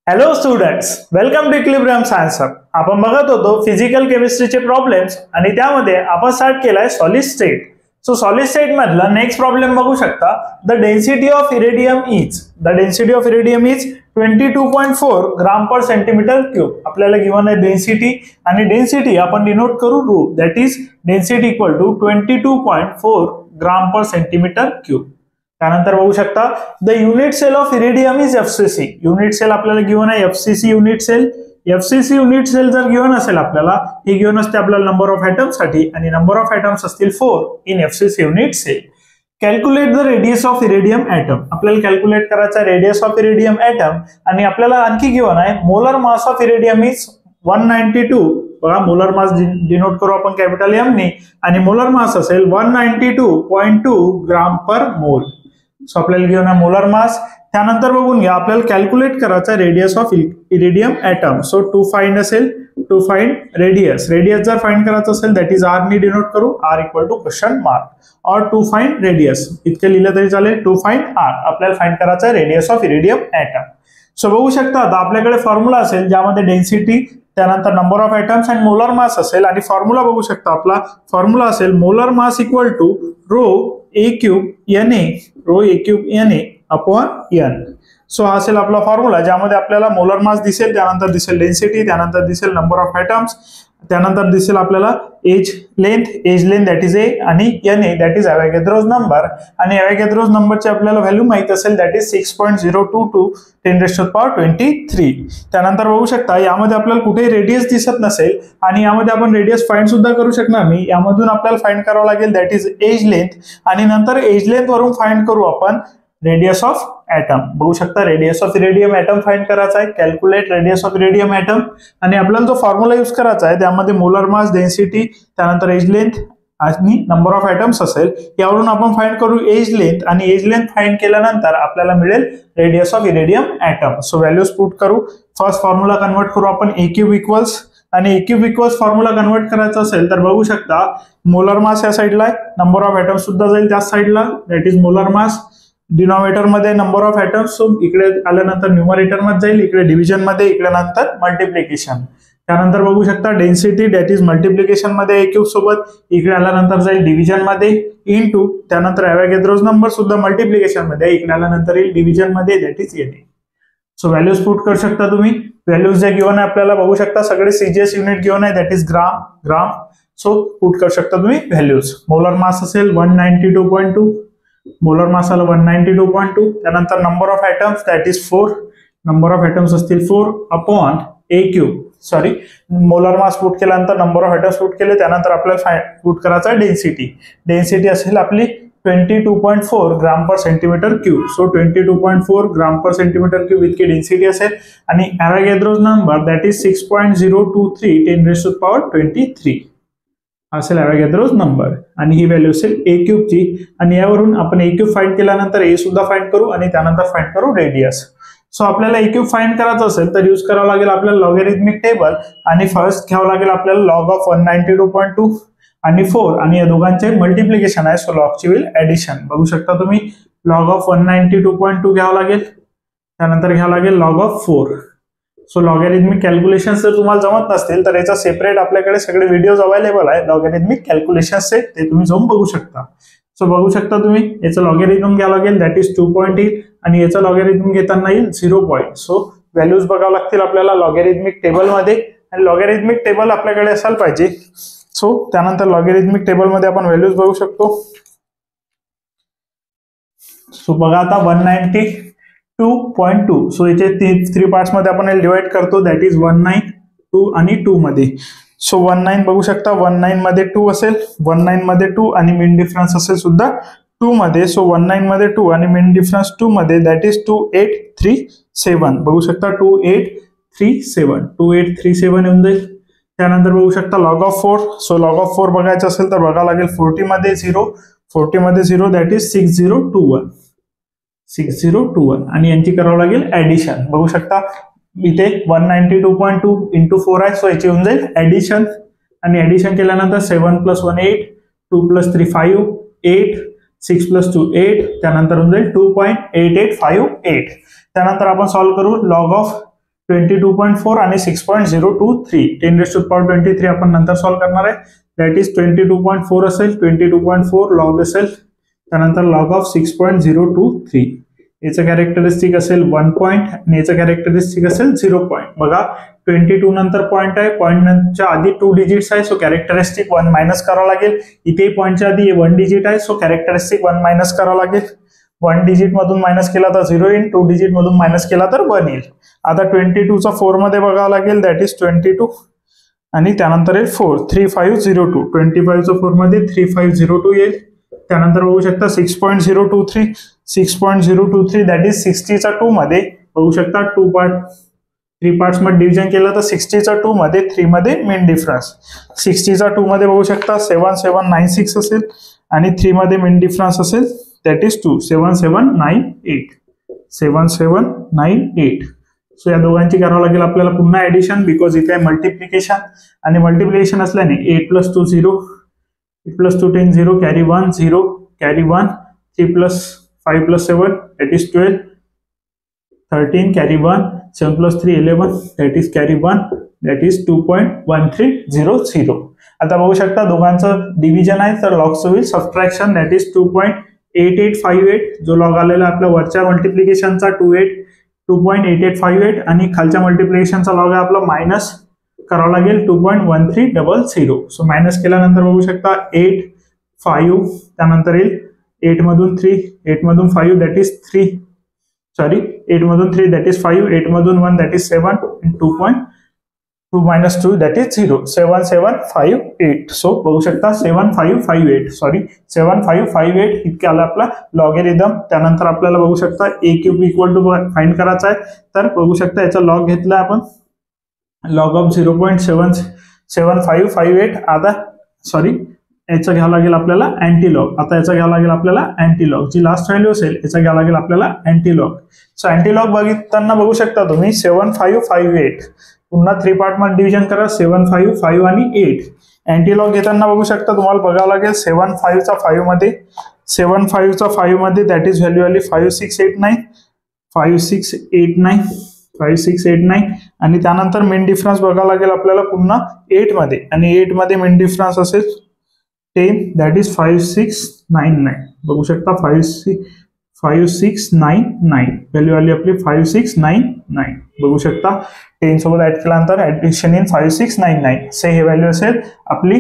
Hello students, welcome to Equilibrium Science Hub. आपण बघत होतो फिजिकल केमिस्ट्रीचे प्रॉब्लेम्स आणि त्यामध्ये आपण स्टार्ट केलाय solid state. So solid state मधला नेक्स्ट प्रॉब्लेम बघू शकता. The density of iridium is 22.4 gram per centimetre cube. आपल्याला गिवन आहे डेन्सिटी आणि डेन्सिटी आपण डिनोट करू rho, that is density equal to 22.4 gram per centimetre cube. त्यानंतर बघू शकता the unit cell of iridium is FCC. Unit cell आपल्याला given आहे FCC unit cell. FCC unit cell जर गिवन असेल आपल्याला, हे गिवन असते आपल्याला नंबर ऑफ ॲटम्स साठी आणि नंबर ऑफ ॲटम्स असतील 4 in FCC unit cell. Calculate the radius of iridium atom. आपल्याला कॅल्क्युलेट करायचा रेडियस ऑफ इरिडियम ॲटम आणि आपल्याला आणखी गिवन आहे molar mass of iridium is 192. बघा मोलर मास डिनोट करू आपण कॅपिटल एम ने आणि मोलर मास असेल 192.2 ग्राम पर मोल. सो आपल्याला घेऊन आहे मोलर मास. त्यानंतर बघून घ्या आपल्याला कॅल्क्युलेट करायचा radius of iridium atom. So to find असेल टू फाइंड रेडियस. रेडियस जर फाइंड करायचं असेल दॅट इज आर ने डिनोट करू, R equal to question mark और टू फाइंड रेडियस इतके लिहिलं तरी चालेल. टू फाइंड आर आपल्याला फाइंड करायचा radius of iridium atom. So बघू शकता आता आपल्याकडे फॉर्म्युला असेल ज्यामध्ये डेन्सिटी, त्यानंतर नंबर ऑफ ॲटम्स आणि मोलर मास असेल आणि फॉर्म्युला बघू शकता आपला फॉर्म्युला असेल molar mass equal to rho a cube N A, rho a cube N A upon N. So हा असेल आपला फॉर्म्युला ज्यामध्ये आपल्याला मोलर मास दिसेल, त्यानंतर दिसेल डेन्सिटी, त्यानंतर दिसेल नंबर ऑफ ॲटम्स, त्यानंतर दिसेल आपल्याला edge length that is A आणि N A that is Avogadro's number आणि अवोगॅड्रोज नंबरची आपल्याला व्हॅल्यू माहित असेल दॅट इज 6.022 10⁻23. त्यानंतर बघू शकता यामध्ये आपल्याला कुठेही रेडियस दिसत नसेल आणि यामध्ये आपण रेडियस फाइंड सुद्धा करू शकणार नाही. यामधून आपल्याला फाइंड करावं लागेल दॅट इज एज लेंथ आणि नंतर एज लेंथ वरून फाइंड करू आपण रेडियस ऑफ ॲटम. बघू शकता radius of iridium atom find करायचा आहे. Calculate radius of iridium atom आणि आपल्याला जो फॉर्म्युला यूज करायचा आहे त्यामध्ये मोलर मास, डेन्सिटी, त्यानंतर एज लेंथ आणि नंबर ऑफ ॲटम्स असेल. यावरून आपण फाइंड करू एज लेंथ आणि एज लेंथ फाइंड केल्यानंतर आपल्याला मिळेल radius of iridium atom. So values put करू. फर्स्ट फॉर्म्युला कन्वर्ट करू आपण ए क्यूब इक्वल्स आणि a cube equals formula convert करायचा असेल तर बघू शकता मोलर मास या साईडला आहे, नंबर ऑफ ॲटम्स सुद्धा जाईल त्याच साईडला, that is molar mass. Denominator मध्ये नंबर ऑफ ॲटम्स, सो इकडे आल्यानंतर न्यूमरेटर मध्ये जाईल, इकडे डिव्हिजन मध्ये, इकडे नंतर मल्टिप्लिकेशन. त्यानंतर बघू शकता डेन्सिटी दॅट इज मल्टिप्लिकेशन मध्ये ए क्यूब सोबत, इकडे आल्यानंतर जाईल डिव्हिजन मध्ये इनटू, त्यानंतर अवोगॅड्रोज नंबर सुद्धा मल्टिप्लिकेशन मध्ये, इकडे आल्यानंतर येईल डिव्हिजन मध्ये that is an. So values put करू शकता तुम्ही. व्हॅल्यूज जे गिवन आहे आपल्याला बघू शकता सगळे सीजीएस युनिट गिवन आहे that is gram. So put करू शकता तुम्ही व्हॅल्यूज. मोलर मास असेल 192.2, मोलर मास आला 192.2. त्यानंतर number of atoms that is 4, number of atoms असतील 4 upon A cube. Sorry, molar mass put केल्यानंतर नंबर ऑफ ॲटम्स पुट केले, त्यानंतर आपल्याला पुट करायचा डेन्सिटी. डेन्सिटी असेल आपली 22.4 gram per centimetre cube. So 22.4 gram per centimetre cube इतकी density असेल आणि अवोगॅड्रोज नंबर दॅट इज 6.023 10⁻23 असेल अवोगॅड्रोज नंबर आणि ही व्हॅल्यू असेल ए क्यूबची. आणि यावरून आपण ए क्यूब फाइंड केल्यानंतर ए सुद्धा फाइंड करू आणि त्यानंतर फाइंड करू रेडियस. सो आपल्याला ए क्यूब फाइंड करायचं असेल तर यूज करावं लागेल आपल्याला लॉगॅरिथमिक टेबल आणि फर्स्ट घ्यावं लागेल आपल्याला लॉग ऑफ 192.2 आणि 4 आणि या दोघांचे मल्टिप्लिकेशन आहे. सो लॉगची होईल ऍडिशन. बघू शकता तुम्ही लॉग ऑफ 192.2 घ्यावं लागेल, त्यानंतर घ्यावं लागेल log of 4. So logarithmic calculation जर तुम्हाला जमत नसतील तर याचा सेपरेट आपल्याकडे सगळे व्हिडिओज अवेलेबल आहे लॉगॅरिथमिक कॅल्क्युलेशनचे, ते तुम्ही जाऊन बघू शकता. सो बघू शकता तुम्ही याचं लॉगॅरिथम घ्यावं लागेल दॅट इज 2.8 आणि याचं लॉगॅरिथम घेताना येईल 0. सो व्हॅल्यूज बघावं लागतील आपल्याला लॉगॅरिथमिक टेबलमध्ये आणि लॉगॅरिथमिक टेबल आपल्याकडे असायला पाहिजे. सो त्यानंतर लॉगॅरिथमिक टेबलमध्ये आपण व्हॅल्यूज बघू शकतो. सो बघा आता 192.2. सो याचे 3 पार्ट्स मध्ये आपण डिवाइड करतो दॅट इज 19, 2 आणि 2 मध्ये. सो 19 बघू शकता 19 मध्ये 2 असेल, 19 मध्ये 2 आणि मीन डिफरन्स असेल सुद्धा 2 मध्ये. सो 19 मध्ये 2 आणि मीन डिफरन्स 2 मध्ये दॅट इज 2837. बघू शकता 2837 येऊन जाईल. त्यानंतर बघू शकता log of 4. So log of 4 बघायचं असेल तर बघावं लागेल 40 मध्ये 0 दॅट इज 6021 आणि यांची करावं लागेल ऍडिशन. बघू शकता इथे 192.2 इंटू 4 आहे. सो याची होऊन जाईल ऍडिशन आणि ऍडिशन केल्यानंतर 7 + 1 8, 2 + 3 5 8, 6 + 2 8, त्यानंतर होऊन जाईल 2.8858. त्यानंतर आपण सॉल्व्ह करू लॉग ऑफ 22.4 आणि 6.023. 10⁻23 आपण नंतर सॉल्व्ह करणार आहे. दॅट इज 22.4 असेल, 22.4 लॉग असेल, त्यानंतर लॉग ऑफ 6.023. याचं कॅरेक्टरिस्टिक असेल 1 पॉईंट आणि याचं कॅरेक्टरिस्टिक असेल 0 पॉईंट. बघा 22 नंतर पॉईंट आहे, पॉईंटच्या आधी 2 डिजिट्स आहे, सो कॅरेक्टरिस्टिक 1 मायनस करावं लागेल. इथे पॉईंटच्या आधी 1 डिजिट आहे, सो कॅरेक्टरिस्टिक 1 मायनस करावं लागेल. 1 डिजिट मधून मायनस केला तर 0 येईल, 2 डिजिट मधून मायनस केला तर 1 येईल. आता 22चा 4 मध्ये बघावं लागेल, दॅट इज 22 आणि त्यानंतर येईल 4 3502. 25चा 4 मध्ये 3502 येईल. त्यानंतर बघू शकता 6.023. 6.023 दॅट इज 60चा 2 मध्ये बघू शकता 3 पार्ट्स मध्ये डिव्हिजन केलं तर 60चा 2 मध्ये 3 मध्ये मेन डिफरन्स. 60चा 2 मध्ये बघू शकता 7796 असेल आणि 3 मध्ये मेन डिफरन्स असेल दॅट इज 2 7798. 7798. सो या दोघांची करावं लागेल आपल्याला पुन्हा ऍडिशन, बिकॉज इथे आहे मल्टिप्लिकेशन आणि मल्टिप्लिकेशन असल्याने 8 + 2 0, 8 + 2 10 0, carry 1 0, carry 1, 3 + 5 + 7 that is 12, 13 carry 1, 7 + 3 11 that is carry 1 that is 2.1300. आता बघू शकता दोघांचं डिव्हिजन आहे तर लॉगचं होईल सबट्रॅक्शन दॅट इज 2.8858. जो लॉग आलेला आपल्या वरच्या मल्टिप्लिकेशनचा 2.8858 आणि खालच्या मल्टिप्लिकेशनचा लॉग आहे आपला मायनस करावं लागेल 2.1300. सो मायनस केल्यानंतर बघू शकता 8 5 त्यानंतर येईल 8 मधून 3, 8 मधून 5 दॅट इज 3, सॉरी 8 मधून 3 दॅट इज 5, 8 मधून 1 that is 7 and 2.2 minus 2 that is 0. 7758. So बघू शकता 7558, सॉरी 7558 इतके आला आपला लॉगेरिदम. त्यानंतर आपल्याला बघू शकता a cube equal to find करायचा आहे, तर बघू शकता याचा लॉग घेतला आपण लॉग ऑफ 0.7558. आता सॉरी याचा घ्यावं लागेल आपल्याला अँटीलॉग. आता याचा घ्यावं लागेल आपल्याला अँटीलॉग, जी लास्ट व्हॅल्यू असेल याचा घ्यावं लागेल आपल्याला अँटीलॉग. सो अँटीलॉग बघितताना बघू शकता तुम्ही 7558 पुन्हा 3 पार्ट मध्ये डिव्हिजन करा 7 5 5 आणि 8. अँटीलॉग घेताना बघू शकता तुम्हाला बघावं लागेल 7 5चा 5 मध्ये दॅट इज व्हॅल्यू आली 5689 आणि त्यानंतर मेन डिफरन्स बघावं लागेल आपल्याला पुन्हा 8 मध्ये आणि 8 मध्ये मेन डिफरन्स असेल 10 दॅट इज 5699. बघू शकता 5699 व्हॅल्यू आली आपली 5699. बघू शकता 10 सोबत ऍड केल्यानंतर addition in 5699 say he value असेल आपली,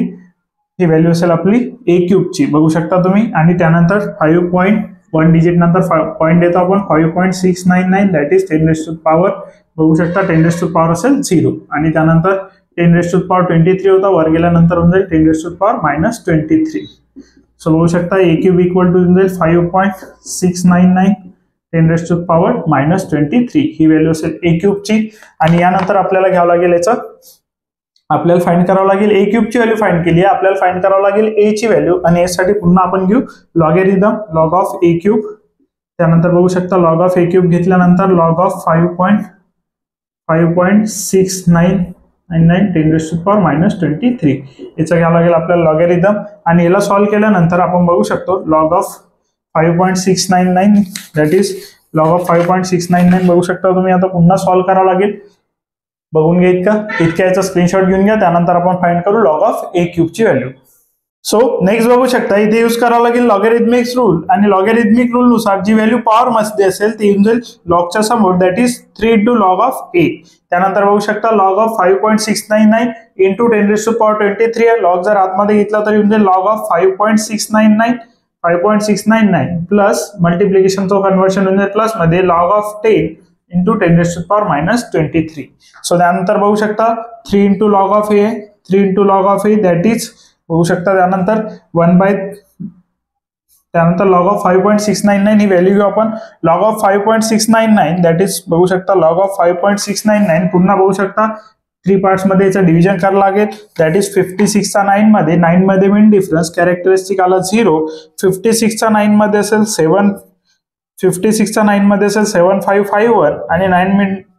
ही व्हॅल्यू असेल आपली a क्यूबची. बघू शकता तुम्ही आणि त्यानंतर 5.1 डिजिट नंतर पॉईंट देतो आपण 5.699 दॅट इज 10⁻⁴. बघू शकता 10⁻⁴ असेल 0 आणि त्यानंतर 10⁻23 होता, वर गेल्यानंतर होऊन जाईल 10⁻⁻23. सो बघू शकता a क्यूब इक्वल टू होऊन जाईल 5.699 10⁻⁻23 ही व्हॅल्यू असेल a क्यूबची. आणि यानंतर आपल्याला घ्यावं लागेल याचं, आपल्याला फाइंड करावं लागेल a क्यूबची व्हॅल्यू फाइंड केली आहे, आपल्याला फाइंड करावं लागेल a ची व्हॅल्यू आणि यासाठी पुन्हा आपण घेऊ logarithm log of a cube. त्यानंतर बघू शकता लॉग ऑफ a क्यूब घेतल्यानंतर लॉग ऑफ 5.699 10⁻⁻23 याचा घ्यावं लागेल आपल्याला लॉगेरिदम. आणि याला सॉल्व्ह केल्यानंतर आपण बघू शकतो log of 5.699 that is log of 5.699 बघू शकता तुम्ही. आता पुन्हा सॉल्व्ह करावं लागेल, बघून घ्या इतक्या याचा स्क्रीनशॉट घेऊन घ्या, त्यानंतर आपण फाइंड करू लॉग ऑफ a क्यूबची व्हॅल्यू. सो नेक्स्ट बघू शकता इथे यूज करावं लागेल लॉगेरिथमिक रूल आणि लॉगेरिथमिक रूल नुसार जी व्हॅल्यू पॉवर मध्ये असेल ती येऊन जाईल लॉगच्या समोर that is 3 × log of a. त्यानंतर बघू शकता लॉग ऑफ 5.699 × 10⁻23 लॉग जर आतमध्ये घेतला तर येऊन जाईल लॉग ऑफ 5.699 प्लस मल्टिप्लिकेशनचं कन्व्हर्जन होऊन जाईल प्लस मध्ये लॉग ऑफ 10 × 10⁻⁻23. सो त्यानंतर बघू शकता 3 × log of a, 3 × log of a that is बघू शकता त्यानंतर त्यानंतर लॉग ऑफ 5.699 ही व्हॅल्यू घेऊ आपण लॉग ऑफ 5.699 दॅट इज बघू शकता लॉग ऑफ 5.699 पुन्हा बघू शकता 3 पार्ट्स मध्ये याचं डिव्हिजन करावं लागेल दॅट इज 56चा 9 मध्ये, 9 मध्ये मेन डिफरन्स कॅरेक्टरिस्टिक आला 0, 56चा 9 मध्ये असेल 56चा 9 मध्ये असेल 7551 आणि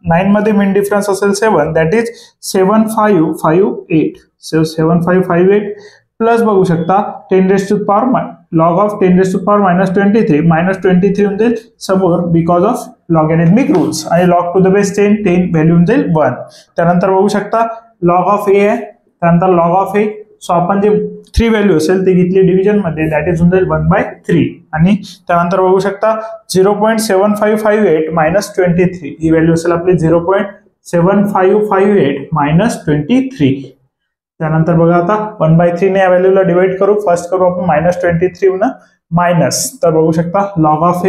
9 मध्ये मेन डिफरन्स असेल 7 दॅट इज 7558. 7558 प्लस बघू शकता 10⁻⁻ लॉग ऑफ 10⁻⁻23 -23 होऊन जाईल समोर बिकॉज ऑफ लॉगॅरिथमिक रूल्स आणि log to the base 10 value जाईल 1. त्यानंतर बघू शकता लॉग ऑफ ए आहे, त्यानंतर लॉग ऑफ ए. सो आपण जे 3 व्हॅल्यू असेल ते घेतली डिव्हिजन मध्ये, दॅट इज होऊन जाईल 1/3. आणि त्यानंतर बघू शकता 0.7558 मायनस 23 ही व्हॅल्यू असेल आपली 0.7558 मायनस 23. त्यानंतर बघा आता 1/3 ने या व्हॅल्यूला डिवाइड करू. फर्स्ट करू आपण -23 न मायनस. तर बघू शकता लॉग ऑफ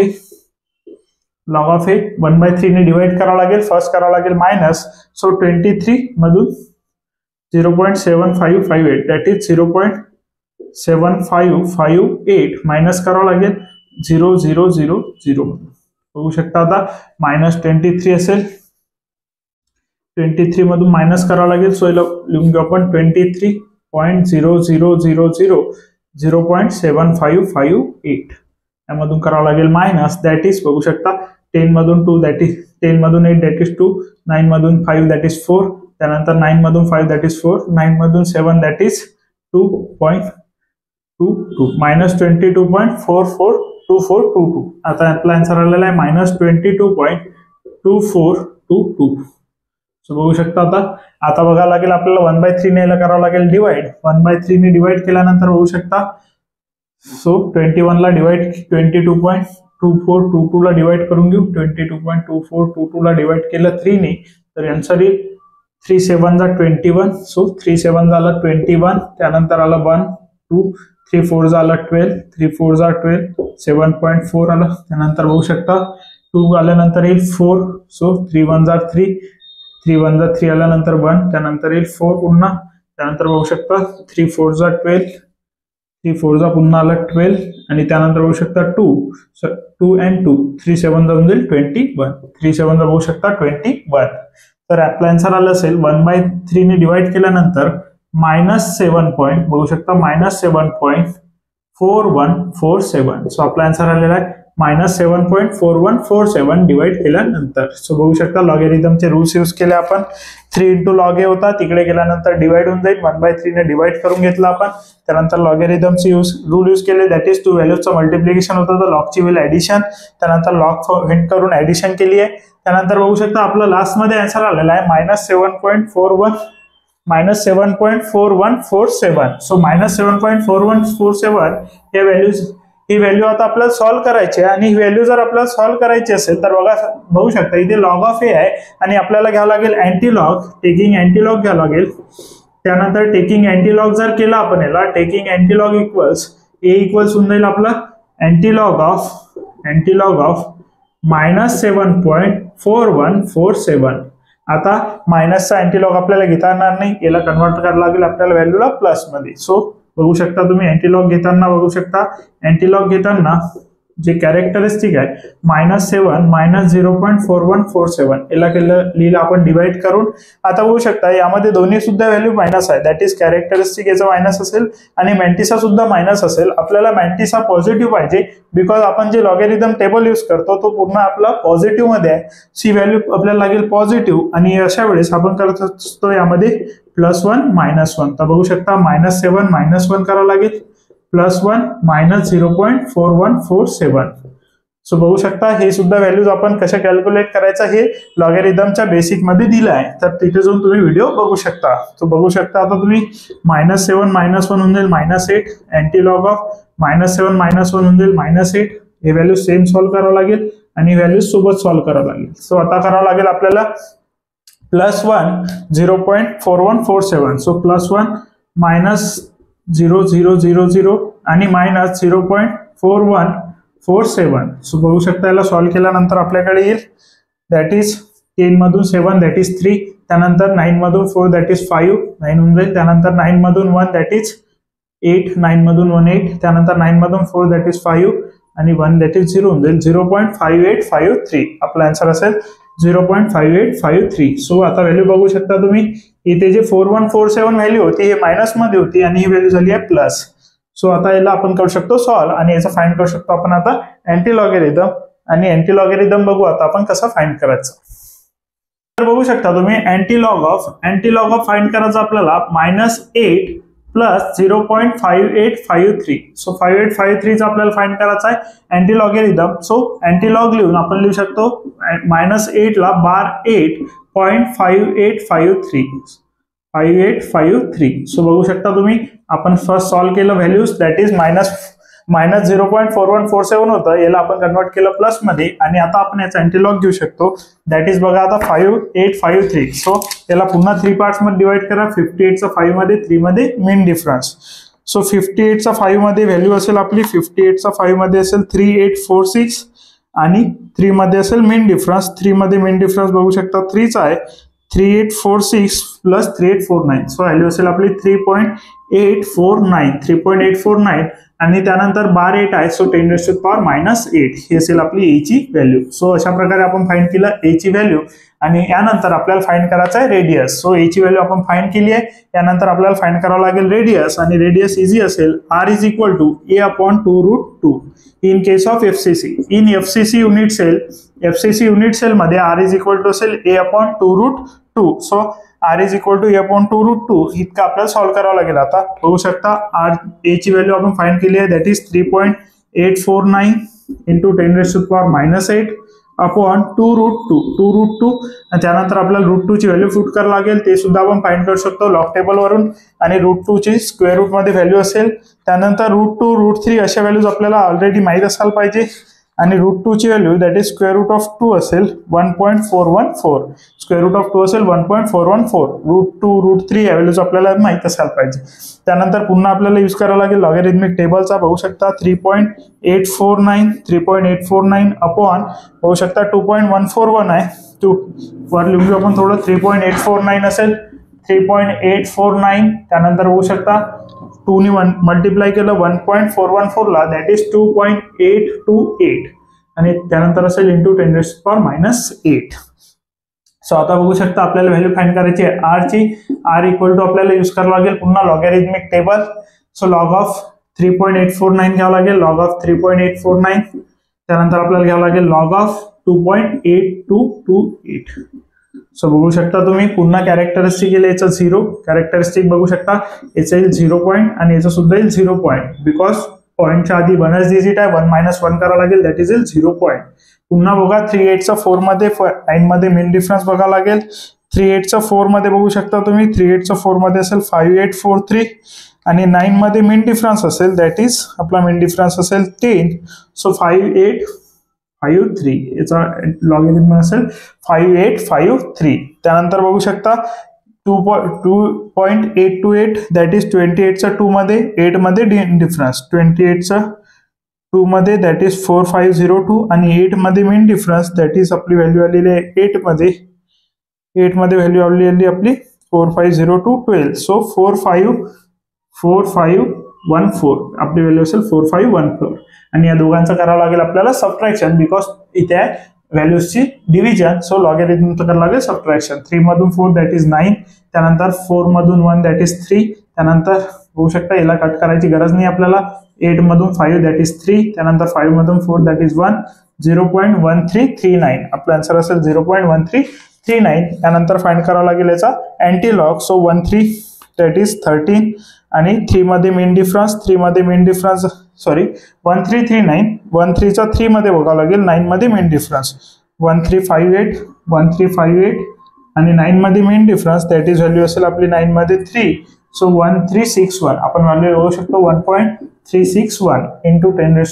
ए 1/3 ने डिवाइड करावं लागेल, फर्स्ट करावं लागेल मायनस. सो 23 मधून 0.7558 दॅट इज 0.7558 मायनस करावं लागेल 0000 मधून. बघू शकता आता -23 असेल, 23 मधून मायनस करावं लागेल. सो लिहून घेऊ आपण 23.0000 0.7558 यामधून करावं लागेल मायनस. दॅट इज बघू शकता 10 मधून 2 दॅट इज 10 मधून 8 दॅट इज 2, 9 मधून 5 दॅट इज 4, त्यानंतर 9 मधून 5 दॅट इज 4, 9 मधून 7 दॅट इज 2.22 मायनस 22.442422. आता आपला आन्सर आलेला आहे -22.2422. सो बघू शकता आता बघायला लागेल आपल्याला 1/3 ने करावं लागेल डिवाइड. 1/3 ने डिवाइड केल्यानंतर बघू शकता सो 21 ला डिवाइड 22.2422 ला डिवाइड करून घेऊ. 22.2422 ला डिवाइड केलं 3 ने तर आन्सर येईल 3 7 21. सो 3 7 झालं 21, त्यानंतर आलं 1 2 3 4 झालं 12, 3 4 12, 7.4 आलं. त्यानंतर बघू शकता 2 आल्यानंतर येईल 4. सो 3 1 3, 3 1 3 आल्यानंतर 1, त्यानंतर येईल 4 पुन्हा. त्यानंतर बघू शकता 3 4 12, 3 4 पुन्हा आलं 12 आणि त्यानंतर बघू शकता 2 and 2 3 7 जाऊन जाईल 21, 3 7 बघू शकता 21. तर आपला आन्सर आलं असेल 1/3 ने डिवाइड केल्यानंतर -7 पॉईंट बघू शकता -7.4147. सो आपला आन्सर आलेला आहे -7.4147 डिवाइड केल्यानंतर. सो बघू शकता लॉगॅरिथमचे रूल्स यूज केले आपण. 3 × log a होता, तिकडे गेल्यानंतर डिवाइड होऊन जाईल. 1/3 ने डिवाइड करून घेतला आपण. त्यानंतर लॉगॅरिथमचे रूल यूज केले, दॅट इज 2 व्हॅल्यूजचं मल्टिप्लिकेशन होतं तर लॉगची व्हॅल्यू ऍडिशन, त्यानंतर लॉग फाइंड करून ऍडिशन केली आहे. त्यानंतर बघू शकता आपला लास्ट मध्ये आन्सर आलेला आहे -7.4147. सो -7.4147 ही व्हॅल्यू आता आपल्याला सॉल्व्ह करायची आहे. आणि ही व्हॅल्यू जर आपल्याला सॉल्व्ह करायची असेल तर बघू शकता इथे लॉग ऑफ ए आहे आणि आपल्याला घ्यावं लागेल अँटीलॉग. टेकिंग अँटीलॉग घ्यावं लागेल. त्यानंतर टेकिंग अँटीलॉग जर केला आपण याला, टेकिंग अँटीलॉग इक्वल्स ए इक्वल्स होऊन जाईल आपला अँटीलॉग ऑफ -7.4147. आता मायनसचा अँटीलॉग आपल्याला घेता येणार नाही, याला कन्वर्ट करायला लागेल आपल्याला व्हॅल्यूला प्लस मध्ये. सो बघू शकता तुम्ही अँटीलॉग घेताना बघू शकता अँटीलॉग घेताना जे कॅरेक्टरिस्टिक आहे -7 -0.4147 याला लिहिलं आपण डिवाइड करून. आता बघू शकता यामध्ये दोन्ही सुद्धा व्हॅल्यू मायनस आहे, दॅट इज कॅरेक्टरिस्टिक याचा मायनस असेल आणि मॅन्टिसा सुद्धा मायनस असेल. आपल्याला मॅन्टिसा पॉझिटिव्ह पाहिजे बिकॉज आपण जे लॉगॅरिथम टेबल यूज करतो तो पूर्ण आपला पॉझिटिव्ह मध्ये आहे. सी व्हॅल्यू आपल्याला लागेल पॉझिटिव्ह आणि अशा वेळेस आपण करत असतो यामध्ये +1 -1. तर बघू शकता -7 -1 करावं लागेल, +1 -0.4147. सो बघू शकता हे सुद्धा व्हॅल्यूज आपण कशा कॅल्क्युलेट करायचा हे लॉगॅरिथमच्या बेसिक मध्ये दिलं आहे, तर तिथे जाऊन तुम्ही व्हिडिओ बघू शकता. तो बघू शकता आता तुम्ही -7 -1 होऊन जाईल -8, अँटीलॉग ऑफ -7 -1 होऊन जाईल -8. हे व्हॅल्यू सेम सॉल्व्ह करावं लागेल आणि व्हॅल्यूज सोबत सॉल्व्ह करावं लागेल. सो आता करावं लागेल आपल्याला +1 0.4147. सो +1 -0.0000 आणि -0.4147. सो बघू शकता याला सॉल्व्ह केल्यानंतर आपल्याकडे येईल दॅट इज 10 मधून 7 दॅट इज 3, त्यानंतर 9 मधून 4 दॅट इज 5 9 होऊन जाईल, त्यानंतर 9 मधून 1 दॅट इज 8, 9 मधून 1 8, त्यानंतर 9 मधून 4 दॅट इज 5 आणि 1 दॅट इज 0 होऊन जाईल 0.5853. आपला आन्सर असेल 0.5853. सो आता व्हॅल्यू बघू शकता तुम्ही इथे जे 4147 व्हॅल्यू होती हे मायनस मध्ये होती आणि ही व्हॅल्यू झाली आहे प्लस. सो आता याला आपण करू शकतो सॉल्व्ह आणि याचा फाइंड करू शकतो आपण आता अँटी लॉगॅरिथम. आणि अँटी लॉगॅरिथम बघू आता आपण कसं फाइंड करायचं. तर बघू शकता तुम्ही अँटी लॉग ऑफ फाइंड करायचं आपल्याला -8 प्लस 0.5853. सो 5853 आपल्याला फाइंड करायचा आहे anti logarithm. So anti log लिहून आपण लिहू शकतो -8 ला बार 8.5853. सो बघू शकता तुम्ही, आपण फर्स्ट सॉल्व केलं व्हॅल्यूज, दॅट इज -0.4147 होतं, याला आपण कन्वर्ट केलं प्लस मध्ये आणि आता आपण याचा अँटीलॉग घेऊ शकतो, दॅट इज बघा आता 5853. सो याला पुन्हा 3 पार्ट्स मध्ये डिवाइड करा. 58चा 5 मध्ये, 3 मध्ये मीन डिफरन्स. सो 58चा 5 मध्ये व्हॅल्यू असेल आपली, 58चा 5 मध्ये असेल 3846 आणि 3 मध्ये असेल मीन डिफरन्स. 3 मध्ये मीन डिफरन्स बघू शकता 3चा आहे, 3846 प्लस 3849. सो व्हॅल्यू असेल आपली 3.849 आणि त्यानंतर बार 8 आहे, सो 10⁻⁸ ही असेल आपली ए ची व्हॅल्यू. सो अशा प्रकारे आपण फाइंड केलं ए ची व्हॅल्यू आणि यानंतर आपल्याला फाइंड करायचं आहे रेडियस. सो ए ची व्हॅल्यू आपण फाइंड केली आहे, यानंतर आपल्याला फाइंड करावं लागेल रेडियस आणि रेडियस इझी असेल r is equal to a/2√2 in case of FCC. In FCC unit cell मध्ये r इज इक्वल टू असेल a/2√2. So r is equal to a/2√2 इतकं आपल्याला सॉल्व्ह करावं लागेल. आता बघू शकता r a ची व्हॅल्यू आपण फाइंड केली आहे, दॅट इज 3.849 इंटू 10⁻⁸ अपॉन 2√2 आणि त्यानंतर आपल्याला √2 ची व्हॅल्यू पुट करावं लागेल, ते सुद्धा आपण फाइंड करू शकतो लॉग टेबल वरून आणि √2 ची स्क्वेअर रूट मध्ये व्हॅल्यू असेल. त्यानंतर √2 √3 अशा व्हॅल्यूज आपल्याला ऑलरेडी माहित असायला पाहिजे आणि √2 ची value that is square root of 2 असेल 1.414. स्क्वेअर रूट ऑफ 2 असेल 1.414. √2 √3 या व्हॅल्यूज आपल्याला माहित असायला पाहिजे. त्यानंतर पुन्हा आपल्याला यूज करावं लागेल लॉगॅरिथमिक टेबलचा. बघू शकता 3.849 अपॉन बघू शकता 2.141 आहे, 2 वर लिहून आपण थोडं 3.849 असेल 3.849. त्यानंतर बघू शकता 2 ने मल्टिप्लाय केलं 1.414 ला, दॅट इज 2.828 आणि त्यानंतर असेल इंटू 10⁻⁸. सो आता बघू शकता आपल्याला व्हॅल्यू फाइंड करायची आहे r ची. r इक्वल टू आपल्याला यूज करावं लागेल पुन्हा logarithmic table. So log of 3.849 घ्यावं लागेल, लॉग ऑफ 3.849. त्यानंतर आपल्याला घ्यावं लागेल लॉग ऑफ 2.8228. सो बघू शकता तुम्ही पुन्हा कॅरेक्टरिस्टिक येईल याचं 0. कॅरेक्टरिस्टिक बघू शकता याचं येईल 0 पॉईंट आणि याचं सुद्धा येईल 0 पॉईंट, बिकॉज पॉईंटच्या आधी 1च डिजिट आहे, 1 - 1 करावं लागेल, दॅट इज 0 पॉईंट. पुन्हा बघा 38चा 4 मध्ये 9 मध्ये मीन डिफरन्स बघावं लागेल. 38चा 4 मध्ये बघू शकता तुम्ही 38चा 4 मध्ये असेल 5843 आणि 9 मध्ये मीन डिफरन्स असेल, दॅट इज आपला मीन डिफरन्स असेल 10. सो 5853 याचा लॉगॅरिथम असेल 5853. त्यानंतर बघू शकता 2.828 दॅट इज 28चा 2 मध्ये 8 मध्ये डिफरन्स, 28चा 2 मध्ये दॅट इज 4502 आणि 8 मध्ये मीन डिफरन्स, दॅट इज आपली व्हॅल्यू आलेली आहे 8 मध्ये व्हॅल्यू आलेली आपली 450212. सो 4514 आपली व्हॅल्यू असेल 4514 आणि या दोघांचं करावं लागेल आपल्याला सबट्रॅक्शन, बिकॉज इथे आहे व्हॅल्यूजची डिव्हिजन. सो लॉगॅरिथमचं करावं लागेल सबट्रॅक्शन. 3 मधून 4 दॅट इज 9, त्यानंतर 4 मधून 1 दॅट इज 3, त्यानंतर बघू शकता याला कट करायची गरज नाही आपल्याला. 8 मधून 5 दॅट इज 3, त्यानंतर 5 मधून 4 दॅट इज 1, 0.1339 आपला आन्सर असेल 0.1339. त्यानंतर फाइंड करावं लागेल याचा अँटीलॉग. सो 13 दॅट इज 13 आणि 3 मध्ये मीन डिफरन्स, 1339, 13चा 3 मध्ये बघावं लागेल, 9 मध्ये मीन डिफरन्स 1358 आणि 9 मध्ये मीन डिफरन्स, दॅट इज व्हॅल्यू असेल आपली 9 मध्ये 3. सो 1361 आपण व्हॅल्यू बघू शकतो 1.361 इंटू 10⁻⁸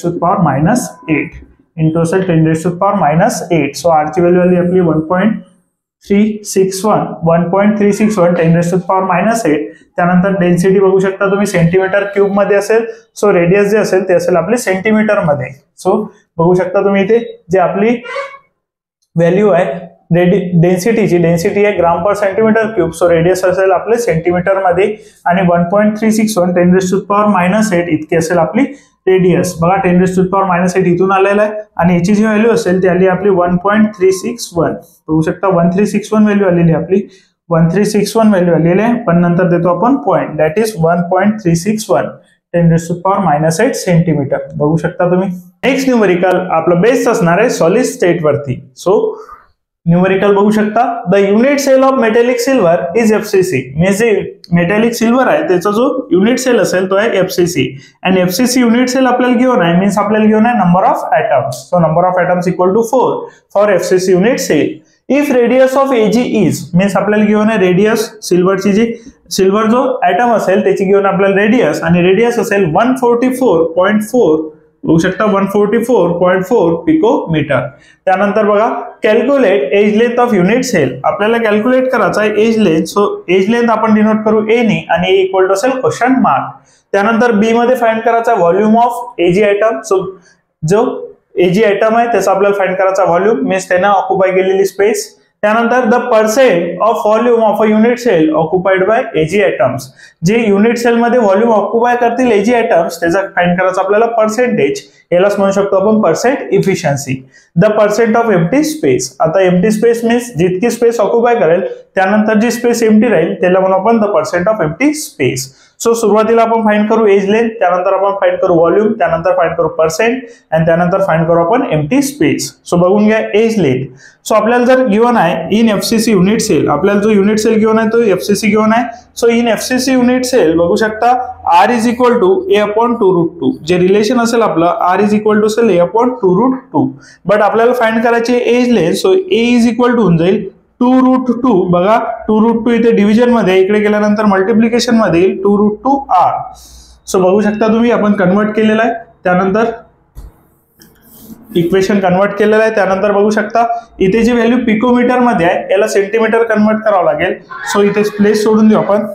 इंटू असेल 10⁻⁸. सो r ची व्हॅल्यू आली आपली 1.361 10⁻⁸. त्यानंतर डेन्सिटी बघू शकता तुम्ही सेंटीमीटर क्यूब मध्ये असेल. सो रेडियस जे असेल ते असेल आपले सेंटीमीटर मध्ये. सो बघू शकता तुम्ही इथे जे आपली व्हॅल्यू आहे डेन्सिटी आहे ग्राम per centimetre cube. So radius असेल आपले सेंटीमीटर मध्ये आणि 1.361 10⁻⁸ इतकी असेल आपली रेडियस. बघा 10⁻⁸ इथून आलेला आहे आणि याची जी व्हॅल्यू असेल ती आली आपली 1.361. बघू शकता 1361 व्हॅल्यू आलेली आपली, 1361 व्हॅल्यू आलेली आहे, पण नंतर देतो आपण पॉईंट, दॅट इज 1.361 10⁻⁸ सेंटीमीटर. बघू शकता तुम्ही. नेक्स्ट न्यूमेरिकल आपलं बेस्ड असणार आहे सॉलिड स्टेट वरती. सो न्यूमेरिकल बघू शकता. The unit cell of metallic silver is FCC. म्हणजे जे मेटॅलिक सिल्वर आहे त्याचा जो युनिट सेल असेल तो आहे FCC. आणि FCC युनिट सेल आपल्याला गिवन आहे, मीन्स आपल्याला गिवन आहे number of atoms. So number of atoms equal to 4 for FCC unit cell. If radius of AG is, means आपल्याला गिवन आहे रेडियस सिल्वरची जी सिल्वर जो ऍटम असेल त्याची गिवन आपल्याला रेडियस, आणि रेडियस असेल 144.4 बघू शकता 144.4 पिकोमीटर. त्यानंतर बघा calculate edge length of unit cell. आपल्याला कॅल्क्युलेट करायचा आहे edge length. So edge length आपण डिनोट करू ए ने, आणि ए इक्वल टू असेल क्वेश्चन मार्क. त्यानंतर बी मध्ये फाइंड करायचा volume of AG atom. So जो एजी आयटम आहे त्याचा आपल्याला फाइंड करायचा व्हॉल्यूम, मीन्स त्याने ऑक्युपाय केलेली स्पेस. त्यानंतर the percent of volume of a unit cell occupied by AG atoms. जे युनिट सेल मध्ये व्हॉल्यूम ऑक्युपाय करतील एजी आयटम्स त्याचा फाइंड करायचा आपल्याला पर्सेंटेज. यालाच म्हणू शकतो आपण percent efficiency. The percent of empty space. आता एम्प्टी स्पेस मीन्स जितकी स्पेस ऑक्युपाय करेल त्यानंतर जी स्पेस एम्प्टी राहील त्याला म्हणू आपण the percent of empty space. So सुरुवातीला आपण फाइंड करू एज लेंथ, त्यानंतर आपण फाइंड करू व्हॉल्यूम, त्यानंतर फाइंड करू पर्सेंट, आणि त्यानंतर फाइंड करू आपण एम्प्टी स्पेस. सो बघून घ्या एज लेंथ. सो आपल्याला जर गिवन आहे इन FCC युनिट सेल, आपल्याला जो युनिट सेल गिवन आहे तो FCC गिवन आहे. So in FCC unit cell बघू शकता R is equal to A/2√2. जे रिलेशन असेल आपलं R इज इक्वल टू असेल A/2√2. बट आपल्याला फाइंड करायचे edge length. So A is equal to होऊन जाईल 2√2. बघा 2√2 इथे डिव्हिजन मध्ये, इकडे गेल्यानंतर मल्टिप्लिकेशन मध्ये येईल 2√2R. सो बघू शकता तुम्ही आपण कन्वर्ट केलेला आहे. त्यानंतर इक्वेशन कन्वर्ट केलेलं आहे. त्यानंतर बघू शकता इथे जी व्हॅल्यू पिकोमीटर मध्ये आहे याला सेंटीमीटर कन्वर्ट करावं लागेल. सो इथे प्लेस सोडून देऊ आपण.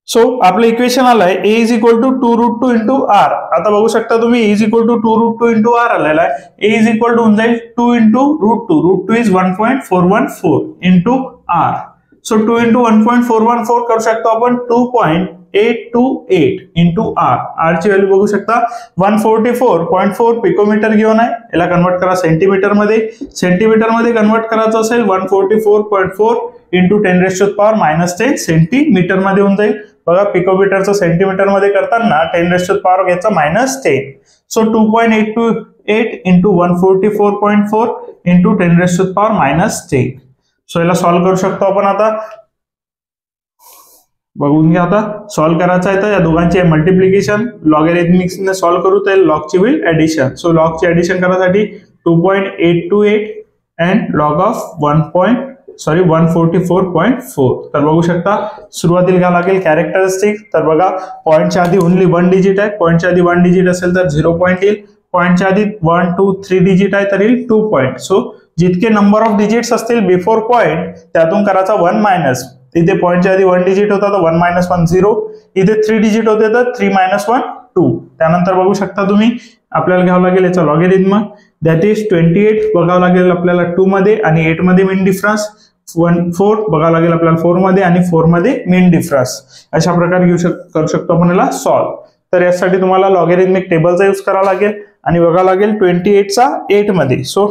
सो आपलं इक्वेशन आलंय A is equal to 2√2 into R. आता बघू शकता तुम्ही A is equal to 2√2 into R आलेला आहे. A इज इक्वल टू होऊन जाईल 2 into √2. √2 is 1.414 into R. So 2 into 1.414 करू शकतो आपण 2.828 इंटू R. R ची व्हॅल्यू बघू शकता 144.4 पिकोमीटर घेऊन आहे. याला कन्वर्ट करा सेंटीमीटर मध्ये. सेंटीमीटर मध्ये कन्वर्ट करायचं असेल 144.4 इंटू 10⁻⁻10 सेंटीमीटर मध्ये होऊन जाईल. बघा पिकोमीटरचं सेंटीमीटर मध्ये करताना 10⁻⁻ घ्यायचा -10. So 2.828 into 144.4 into 10⁻⁻10. सो याला सॉल्व्ह करू शकतो आपण. आता बघून घ्या. आता सॉल्व्ह करायचं आहे तर या दोघांचे मल्टिप्लिकेशन लॉगॅरिथमिक्स ने सॉल्व्ह करू तर लॉगची होईल ऍडिशन. सो लॉगची ऍडिशन करण्यासाठी 2.828 अँड लॉग ऑफ 144.4. तर बघू शकता सुरुवातीला घ्यावं लागेल कॅरेक्टरिस्टिक. तर बघा पॉईंटच्या आधी ओनली 1 डिजिट आहे. पॉईंटच्या आधी 1 डिजिट असेल तर 0 पॉईंट येईल. पॉईंटच्या आधी 1, 2, 3 डिजिट आहे तर येईल 2 पॉईंट. सो जितके नंबर ऑफ डिजिट्स असतील बिफोर पॉईंट त्यातून करायचा 1 मायनस. इथे पॉईंटच्या आधी 1 डिजिट होता तर 1 - 1 0. इथे 3 डिजिट होते तर 3 - 1 2. त्यानंतर बघू शकता तुम्ही आपल्याला घ्यावं लागेल याचा लॉगॅरिथम. दॅट इज 28 बघावं लागेल आपल्याला 2 मध्ये, आणि 8 मध्ये मीन डिफरन्स. 4 बघावं लागेल आपल्याला 4 मध्ये, आणि 4 मध्ये मीन डिफरन्स. अशा प्रकारे करू शकतो आपण याला सॉल्व्ह. तर यासाठी तुम्हाला लॉगॅरिथमिक टेबलचा यूज करावा लागेल आणि बघावं लागेल 28चा 8 मध्ये. सो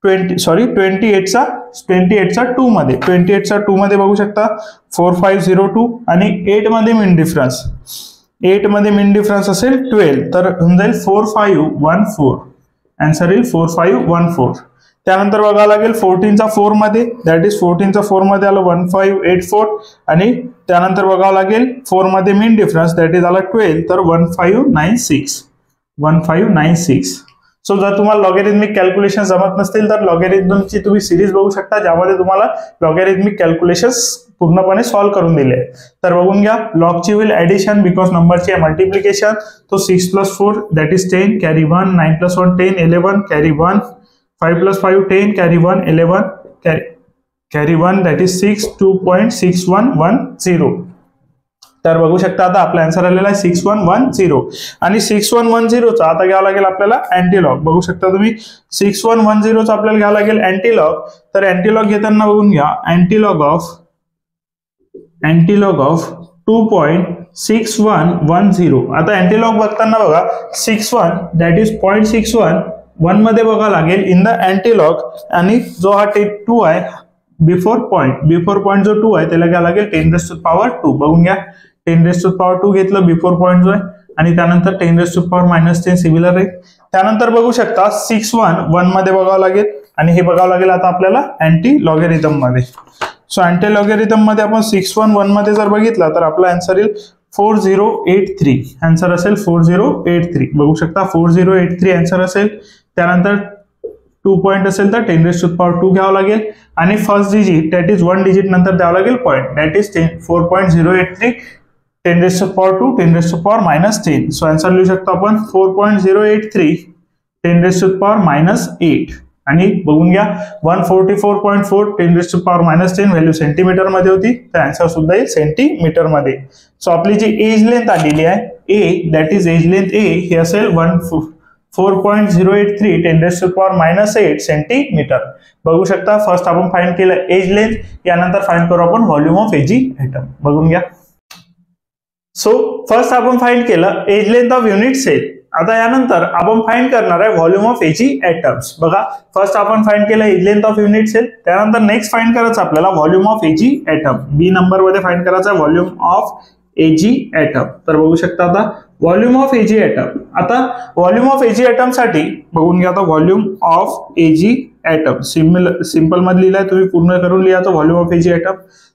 28चा 2 मध्ये. 28चा 2 मध्ये बघू शकता 4502, आणि 8 मध्ये मीन डिफरन्स. 8 मध्ये मीन डिफरन्स असेल 12 तर होऊन जाईल 4514. आन्सर येईल 4514. त्यानंतर बघावं लागेल 14चा 4 मध्ये. दॅट इज 14चा 4 मध्ये आलं 1584, आणि त्यानंतर बघावं लागेल 4 मध्ये मीन डिफरन्स दॅट इज आला 12 तर 1596. सो जर तुम्हाला लॉगॅरिथमिक कॅल्क्युलेशन जमत नसतील तर लॉगॅरिथमची तुम्ही सिरीज बघू शकता ज्यामध्ये तुम्हाला लॉगॅरिथमिक कॅल्क्युलेशन्स पूर्णपणे सॉल्व्ह करून दिले आहे. तर बघून घ्या लॉगची होईल ऍडिशन बिकॉज नंबरची आहे मल्टिप्लिकेशन. तो 6 + 4 that is 10 carry 1, 9 + 1 10 11 carry 1, 5 + 5 10 carry 1 11 carry 1 that is 6 2.6110. तर बघू शकता आता आपला आन्सर आलेला आहे 6110. आणि 6110चा आता घ्यावं लागेल आपल्याला अँटीलॉग. बघू शकता तुम्ही 6110चा आपल्याला घ्यावं लागेल अँटीलॉग. तर अँटीलॉग घेताना बघून घ्या अँटीलॉग ऑफ 2.6110. आता अँटीलॉग बघताना बघा 61 दॅट इज 0.61 1 मध्ये बघावं लागेल इन द अँटीलॉग, आणि जो हा 2 आहे बिफोर पॉईंट जो 2 आहे त्याला घ्यावं लागेल 10⁻². बघून घ्या 10⁻² घेतलं बिफोर पॉईंट जो आहे, आणि त्यानंतर 10⁻⁻10 सिमिलर आहे. त्यानंतर बघू शकता 611 मध्ये बघावं लागेल आणि हे बघावं लागेल आता आपल्याला अँटी लॉगॅरिथम मध्ये. सो अँटी लॉगॅरिथम मध्ये आपण 611 मध्ये जर बघितला तर आपला आन्सर येईल 4083. आन्सर असेल 4083. बघू शकता 4083 आन्सर असेल. त्यानंतर 2 पॉईंट असेल तर 10⁻² घ्यावं लागेल आणि first digit that is 1 digit नंतर द्यावं लागेल point that is 4.083 10⁻², 10⁻⁻10. So answer लिहू शकतो आपण 4.083 10⁻⁻8. आणि बघून घ्या 144.4 10⁻�10 व्हॅल्यू सेंटीमीटर मध्ये होती, तर आन्सर सुद्धा येईल सेंटीमीटर मध्ये. सो आपली जी एज लेंथ आलेली आहे ए दॅट इज एज लेंथ ए हे असेल 4.083 10⁻⁻8 सेंटीमीटर. बघू शकता फर्स्ट आपण फाइंड केलं एज लेंथ, यानंतर फाइंड करू आपण व्हॉल्यूम ऑफ एजी ॲटम. बघून घ्या. सो फर्स्ट आपण फाइंड केलं edge length of unit cell. आता यानंतर आपण फाइंड करणार आहे व्हॉल्यूम ऑफ एजी ॲटम्स. बघा फर्स्ट आपण फाइंड केलं edge length of unit cell, त्यानंतर नेक्स्ट फाइंड करायचं आपल्याला volume of AG atom. B number मध्ये फाइंड करायचं आहे व्हॉल्यूम ऑफ एजी ॲटम. तर बघू शकता आता व्हॉल्यूम ऑफ एजी ॲटम. आता व्हॉल्यूम ऑफ एजी ॲटम साठी बघून घ्या आता volume of AG atom simple मध्ये लिहिलाय, तुम्ही पूर्ण करून लिहा व्हॉल्यूम ऑफ एजी ॲटम.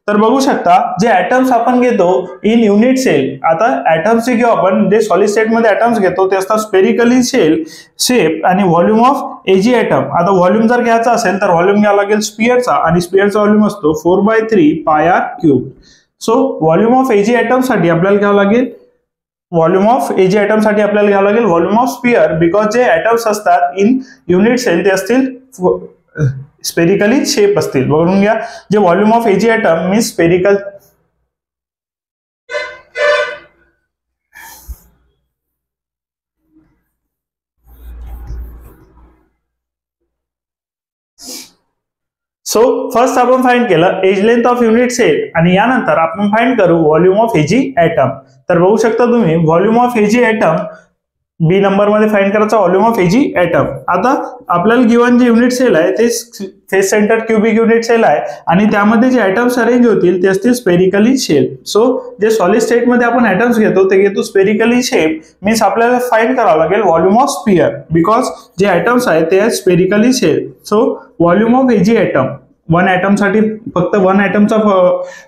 तर बघू शकता जे ॲटम्स आपण घेतो इन युनिट सेल, आता ॲटम्स घेऊ आपण जे सॉलिड स्टेट मध्ये ॲटम्स घेतो ते असतात स्पेरिकली शेप आणि व्हॉल्यूम ऑफ एजी ॲटम. आता व्हॉल्यूम जर घ्यायचा असेल तर व्हॉल्यूम घ्यावा लागेल स्पियरचा आणि स्पियरचा व्हॉल्यूम असतो 4/3 πr³. So volume of AG atom साठी आपल्याला घ्यावं लागेल व्हॉल्यूम ऑफ एजी ॲटम साठी आपल्याला घ्यावं लागेल व्हॉल्यूम ऑफ स्पियर, बिकॉज जे ॲटम्स असतात इन युनिट सेल ते असतील स्पेरिकली शेप असतील. बघून घ्या जे volume of AG atom means spherical so first आपण फाइंड केलं edge length of unit cell आणि यानंतर आपण फाइंड करू व्हॉल्यूम ऑफ एजी ॲटम. तर बघू शकता तुम्ही volume of AG atom B number मध्ये फाइंड करायचा व्हॉल्यूम ऑफ एजी ॲटम. आता आपल्याला गिवन जे युनिट सेल आहे ते face centre cubic unit cell आहे आणि त्यामध्ये जे ॲटम्स अरेंज होतील ते असतील स्पेरिकली शेप. सो जे सॉलिड स्टेट मध्ये आपण ॲटम्स घेतो ते घेतो स्पेरिकली शेप, मीन्स आपल्याला फाइंड करावं लागेल व्हॉल्यूम ऑफ स्पियर, बिकॉज जे ॲटम्स आहेत ते आहेत spherically shape. So volume of AG atom one atom साठी फक्त वन ॲटमचा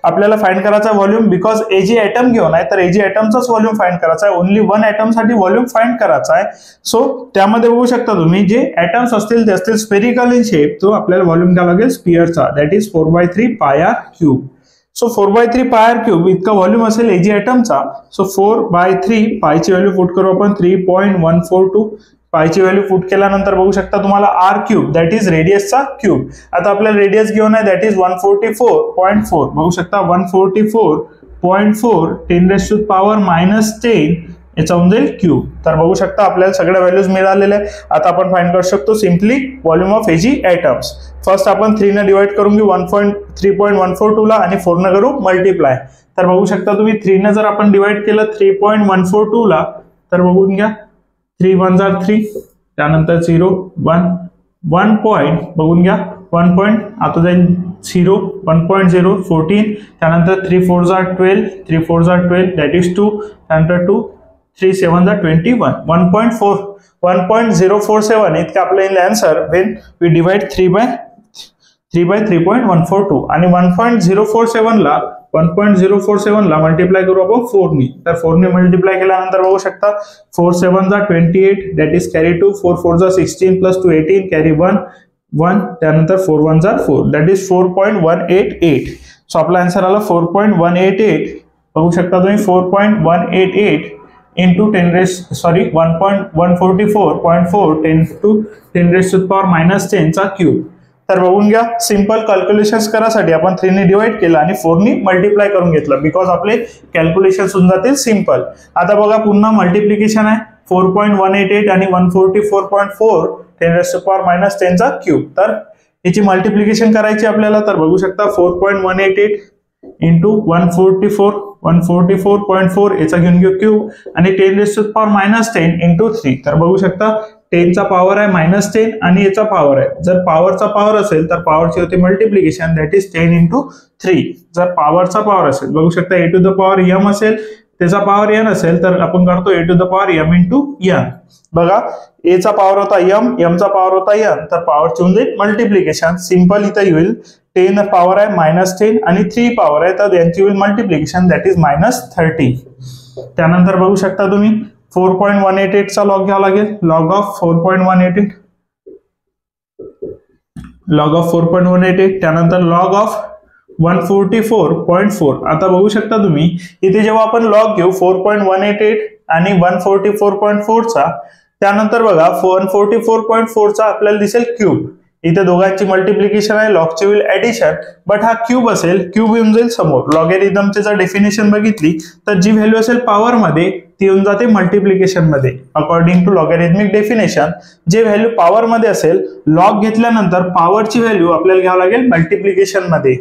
आपल्याला फाइंड करायचा व्हॉल्यूम, बिकॉज एजी ॲटम घेऊन आहे तर एजी ॲटमचाच व्हॉल्यूम फाइंड करायचा आहे, ओनली वन ॲटम साठी व्हॉल्यूम फाइंड करायचा आहे. सो त्यामध्ये बघू शकता तुम्ही जे ॲटम्स असतील ते असतील स्पेरिकल इन शेप, तो आपल्याला व्हॉल्यूम घ्यावा लागेल स्पियरचा that is 4/3 πr³. So 4/3 πr³ इतका व्हॉल्यूम असेल एजी ॲटमचा. सो 4/3 पायची व्हॅल्यू पुट करू आपण 3.142. पायची व्हॅल्यू पुट केल्यानंतर बघू शकता तुम्हाला r³ दॅट इज रेडियसचा क्यूब. आता आपल्याला रेडियस घेऊन आहे दॅट इज 144.4. बघू शकता 144.4 10⁻⁻10 याचा होऊन जाईल क्यूब. तर बघू शकता आपल्याला सगळ्या व्हॅल्यूज मिळालेल्या आहे. आता आपण फाइंड करू शकतो simply volume of AG atoms. First आपण 3 ने डिवाइड करून घेऊ 3.142 ला आणि 4 ने करू मल्टिप्लाय. तर बघू शकता तुम्ही 3 ने जर आपण डिवाइड केलं 3.142 ला तर बघून घ्या 3 1 3, त्यानंतर 0 1 1 पॉइंट बघून घ्या 1 पॉइंट आता जाईल 0 1.0 14, त्यानंतर 3 4 12 3 4 12 दॅट इज 2, त्यानंतर 2 3 7 21 1.047 इतके आपले आन्सर व्हेन वी डिवाइड 3/3.142 आणि 1.047 ला मल्टिप्लाय करू आपण 4 नी. तर 4 ने मल्टिप्लाय केल्यानंतर बघू शकता 4 7 28 that is carry 2, 4 4 16 plus 2 18 carry 1 1, त्यानंतर 4 1 4 दॅट इज 4.188. सो आपला आन्सर आला 4.188. बघू शकता तुम्ही 4.188 into 1.144.4 10⁻⁻10 चा क्यूब. तर बघून घ्या सिंपल कॅल्क्युलेशन्स करासाठी आपण 3 ने डिवाइड केलं आणि 4 ने मल्टिप्लाय करून घेतलं, बिकॉज आपले कॅल्क्युलेशन्स होऊन जातील सिंपल. आता बघा पुन्हा मल्टिप्लिकेशन आहे 4.188 आणि 144.4 10⁻⁻10 चा क्यूब. तर याची मल्टिप्लिकेशन करायची आपल्याला. तर बघू शकता 4.188 इंटू 144.4 याचा घेऊन घेऊ क्यूब आणि 10⁻⁻10 इंटू 3. तर बघू शकता 10 चा पॉवर आहे -10 आणि याचा पॉवर आहे. जर पॉवरचा पॉवर असेल तर पॉवरची होते मल्टिप्लिकेशन दॅट इज 10 इंटू 3. जर पॉवरचा पॉवर असेल बघू शकता a to the power m असेल त्याचा पॉवर n असेल तर आपण करतो a to the power m into n. बघा a चा पॉवर होता m चा पॉवर होता n, तर पॉवरची होऊन जाईल मल्टिप्लिकेशन. सिंपल इथं येईल 10 पॉवर आहे -10 आणि 3 पॉवर आहे, तर यांची होईल मल्टिप्लिकेशन, दॅट इज -30. त्यानंतर बघू शकता तुम्ही 4.188 चा लॉग घ्यावा लागेल. Log of 4.188, log of 4.188. त्यानंतर लॉग ऑफ 144.4. आता बघू शकता तुम्ही इथे जेव्हा आपण लॉग घेऊ 4.188 आणि 144.4 चा, त्यानंतर बघा 144.4 चा आपल्याला दिसेल क्यूब. इथे दोघांची मल्टिप्लिकेशन आहे, लॉगची होईल ऍडिशन, बट हा क्यूब असेल, क्यूब येऊन जाईल समोर. लॉगॅरिथमची जर डेफिनेशन बघितली तर जी व्हॅल्यू असेल पॉवर मध्ये ती येऊन जाते मल्टिप्लिकेशन मध्ये. अकॉर्डिंग टू लॉगॅरिथमिक डेफिनेशन जे व्हॅल्यू पॉवर मध्ये असेल, लॉग घेतल्यानंतर पॉवरची व्हॅल्यू आपल्याला घ्यावं लागेल मल्टिप्लिकेशन मध्ये.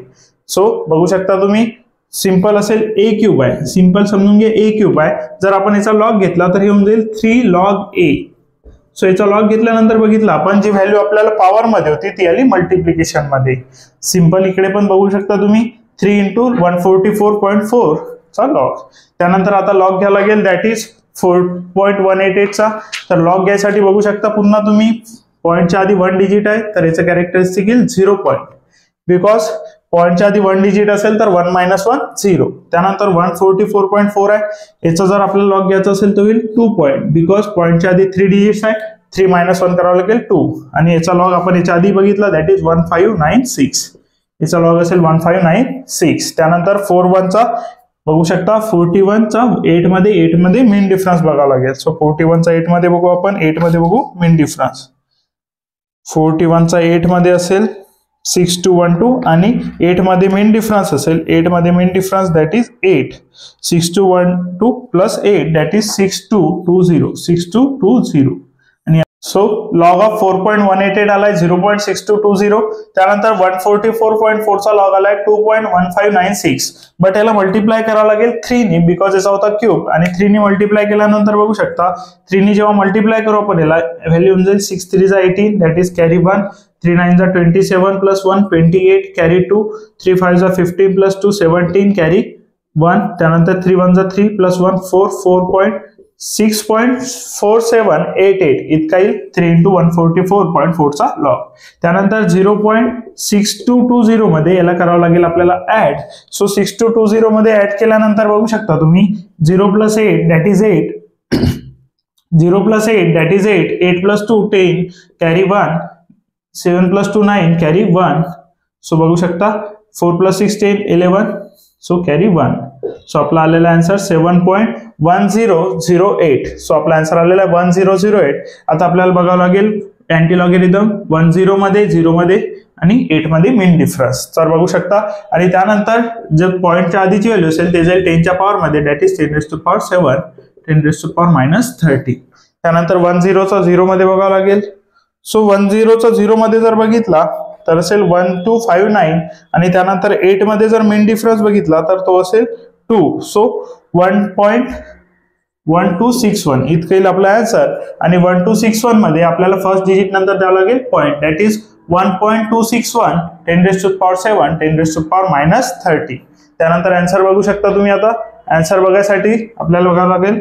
सो बघू शकता तुम्ही सिंपल असेल a क्यूब आहे, सिंपल समजून घ्या a क्यूब आहे. जर आपण याचा लॉग घेतला तर हे होऊन जाईल 3 log a. सो याचा लॉग घेतल्यानंतर बघितला आपण जी व्हॅल्यू आपल्याला पॉवर मध्ये होती ती आली मल्टिप्लिकेशन मध्ये. सिंपल इकडे पण बघू शकता तुम्ही 3 इंटू 144.4 चा लॉग. त्यानंतर आता लॉग घ्यावा लागेल दॅट इज 4.188 चा. तर लॉग घ्यायसाठी बघू शकता पुन्हा तुम्ही पॉईंटच्या आधी 1 डिजिट आहे, तर याचं कॅरेक्टरिस्टिक येईल 0 पॉईंट, बिकॉज पॉईंटच्या आधी 1 डिजिट असेल तर 1 - 1 0. त्यानंतर 144.4 आहे, याचा जर आपल्याला लॉग घ्यायचा असेल तर होईल 2 पॉईंट, बिकॉज पॉईंटच्या आधी 3 डिजिट्स आहे, 3 - 1 करावं लागेल 2. आणि याचा लॉग आपण याच्या आधी बघितला दॅट इज 1596. याचा लॉग असेल 1596. त्यानंतर 41 चा बघू शकता 41 चा 8 मध्ये मेन डिफरन्स बघावा लागेल. सो 41 चा 8 मध्ये बघू आपण, 8 मध्ये बघू मेन डिफरन्स. 41 चा 8 मध्ये असेल 6212 आणि 8 मध्ये मेन डिफरन्स असेल, 8 मध्ये main difference that is 8. 6212 plus 8 that is 6220. आणि सो लॉग ऑफ 4.188 आलाय 0.6220. त्यानंतर 144.4 चा लॉग आलाय 2.1596. बट याला मल्टिप्लाय करावं लागेल 3 ने, बिकॉज याचा होता क्यूब, आणि 3 ने मल्टिप्लाय केल्यानंतर बघू शकता 3 ने जेव्हा मल्टिप्लाय करू आपण याला व्हॅल्यू होऊन जाईल 6 3 चा 18 दॅट इज कॅरी 1. 3 9 चा 27 प्लस 1 28 कॅरी 2. 3 5 चा 15 प्लस 2 17 कॅरी 1. त्यानंतर 3 1 चा 3 प्लस 1 4 4.6.4788 इतका येईल 3 इंटू 144.4 चा लॉग. त्यानंतर 0.6220 मध्ये याला करावं लागेल आपल्याला ऍड. सो 6220 मध्ये ऍड केल्यानंतर बघू शकता तुम्ही 0 + 8 that is 8. 0 + 8 that is 8. 8 + 2 10 carry 1. 7 + 2 9 carry 1. So बघू शकता 4 + 6 10 11. So carry 1. सो आपला आलेला आन्सर 7.1008. सो आपला आन्सर आलेला आहे 1008. आता आपल्याला बघावं लागेल अँटी लॉगॅरिथम 10 मध्ये 0 मध्ये आणि 8 मध्ये मेन डिफरन्स. तर बघू शकता. आणि त्यानंतर जर पॉईंटच्या आधीची व्हॅल्यू असेल ते जाईल 10 च्या पॉवर मध्ये दॅट इज 10⁻7 10⁻−30. त्यानंतर 10 चा 0 मध्ये बघावं लागेल. सो 10 चा 0 मध्ये जर बघितला तर असेल 1259 आणि त्यानंतर 8 मध्ये जर मेन डिफरन्स बघितला तर तो असेल 2. सो 1.1261 इतकं येईल आपला आन्सर. आणि 1261 मध्ये आपल्याला फर्स्ट डिजिट नंतर द्यावं लागेल पॉईंट दॅट इज 1.261 10⁻7 10⁻−30. त्यानंतर आन्सर बघू शकता तुम्ही. आता आन्सर बघायसाठी आपल्याला बघावं लागेल,